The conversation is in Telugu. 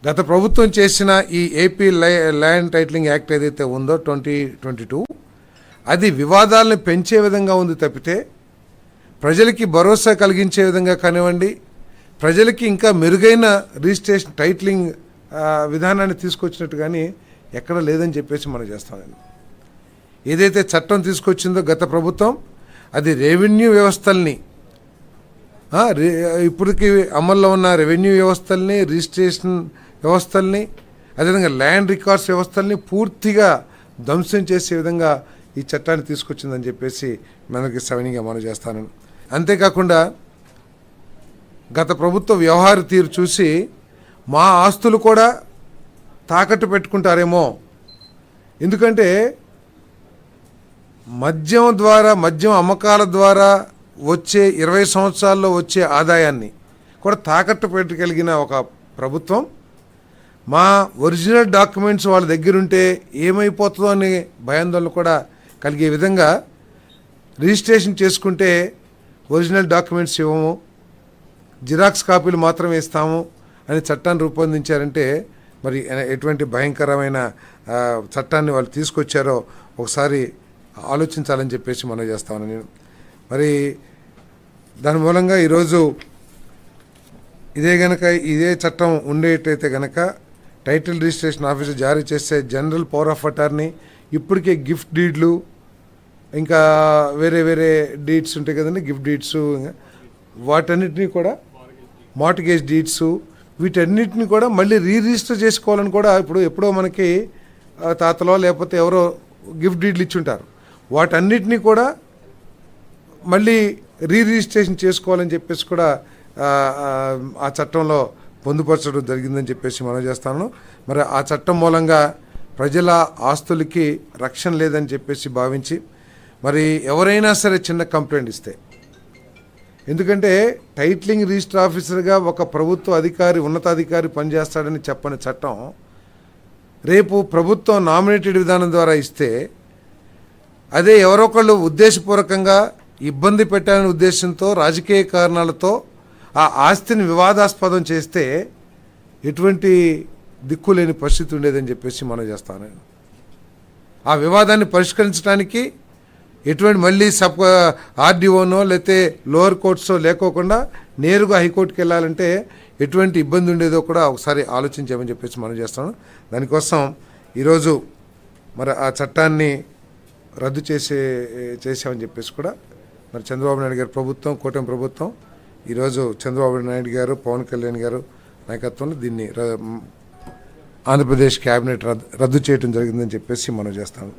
గత ప్రభుత్వం చేసిన ఈ ఏపీ ల్యాండ్ టైటిలింగ్ యాక్ట్ ఏదైతే ఉందో 2022 అది వివాదాలను పెంచే విధంగా ఉంది తప్పితే ప్రజలకి భరోసా కలిగించే విధంగా కానివ్వండి, ప్రజలకి ఇంకా మెరుగైన రిజిస్ట్రేషన్ టైటిలింగ్ విధానాన్ని తీసుకొచ్చినట్టు కానీ ఎక్కడ లేదని చెప్పేసి మనం చేస్తామండి. ఏదైతే చట్టం తీసుకొచ్చిందో గత ప్రభుత్వం అది రెవెన్యూ వ్యవస్థల్ని, ఇప్పటికి అమల్లో ఉన్న రెవెన్యూ వ్యవస్థల్ని, రిజిస్ట్రేషన్ వ్యవస్థల్ని, అదేవిధంగా ల్యాండ్ రికార్డ్స్ వ్యవస్థల్ని పూర్తిగా ధ్వంసం చేసే విధంగా ఈ చట్టాన్ని తీసుకొచ్చిందని చెప్పేసి మనకి సవినీయంగా మనం చేస్తాను. అంతేకాకుండా గత ప్రభుత్వ వ్యవహార తీరు చూసి మా ఆస్తులు కూడా తాకట్టు పెట్టుకుంటారేమో, ఎందుకంటే మద్యం అమ్మకాల ద్వారా వచ్చే 20 సంవత్సరాల్లో వచ్చే ఆదాయాన్ని కూడా తాకట్టు పెట్టగలిగిన ఒక ప్రభుత్వం మా ఒరిజినల్ డాక్యుమెంట్స్ వాళ్ళ దగ్గరుంటే ఏమైపోతుందో అనే భయాందోళన కూడా కలిగే విధంగా రిజిస్ట్రేషన్ చేసుకుంటే ఒరిజినల్ డాక్యుమెంట్స్ ఇవ్వము, జిరాక్స్ కాపీలు మాత్రమే ఇస్తాము అని చట్టాన్ని రూపొందించారంటే మరి ఎటువంటి భయంకరమైన చట్టాన్ని వాళ్ళు తీసుకొచ్చారో ఒకసారి ఆలోచించాలని చెప్పేసి మనం చేస్తాను నేను. మరి దాని మూలంగా ఈరోజు ఇదే చట్టం ఉండేటైతే గనక టైటిల్ రిజిస్ట్రేషన్ ఆఫీసర్ జారీ చేసే జనరల్ పవర్ ఆఫ్ అటార్నీ, ఇప్పటికే గిఫ్ట్ డీడ్లు, ఇంకా వేరే డీడ్స్ ఉంటాయి కదండి, గిఫ్ట్ డీడ్స్, వాటన్నిటినీ కూడా మార్టిగేజ్ డీడ్స్, వీటన్నిటిని కూడా మళ్ళీ రిజిస్టర్ చేసుకోవాలని కూడా ఎప్పుడో మనకి తాతలో లేకపోతే ఎవరో గిఫ్ట్ డీడ్లు ఇచ్చుంటారు, వాటన్నిటినీ కూడా మళ్ళీ రిజిస్ట్రేషన్ చేసుకోవాలని చెప్పేసి కూడా ఆ చట్టంలో పొందుపరచడం జరిగిందని చెప్పేసి మనం చేస్తాను. మరి ఆ చట్టం మూలంగా ప్రజల ఆస్తులకి రక్షణ లేదని చెప్పేసి భావించి మరి ఎవరైనా సరే చిన్న కంప్లైంట్ ఇస్తే, ఎందుకంటే టైటిలింగ్ రిజిస్టర్ ఆఫీసర్గా ఒక ప్రభుత్వ అధికారి, ఉన్నతాధికారి పనిచేస్తాడని చెప్పని చట్టం రేపు ప్రభుత్వం నామినేటెడ్ విధానం ద్వారా ఇస్తే అదే ఎవరొకళ్ళు ఉద్దేశపూర్వకంగా ఇబ్బంది పెట్టాలనే ఉద్దేశంతో రాజకీయ కారణాలతో ఆ ఆస్తిని వివాదాస్పదం చేస్తే ఎటువంటి దిక్కులేని పరిస్థితి ఉండేదని చెప్పేసి మనం చేస్తాను. ఆ వివాదాన్ని పరిష్కరించడానికి ఎటువంటి మళ్ళీ ఆర్డీఓనో లేకపోతే లోవర్ కోర్ట్సో లేకోకుండా నేరుగా హైకోర్టుకి వెళ్ళాలంటే ఎటువంటి ఇబ్బంది ఉండేదో కూడా ఒకసారి ఆలోచించామని చెప్పేసి మనం చేస్తాను. దానికోసం ఈరోజు మరి ఆ చట్టాన్ని రద్దు చేసామని చెప్పేసి కూడా మరి చంద్రబాబు నాయుడు గారి ప్రభుత్వం, కూటమి ప్రభుత్వం ఈరోజు చంద్రబాబు నాయుడు గారు, పవన్ కళ్యాణ్ గారు నాయకత్వంలో దీన్ని ఆంధ్రప్రదేశ్ క్యాబినెట్ రద్దు చేయడం జరిగిందని చెప్పేసి మనం చేస్తాము.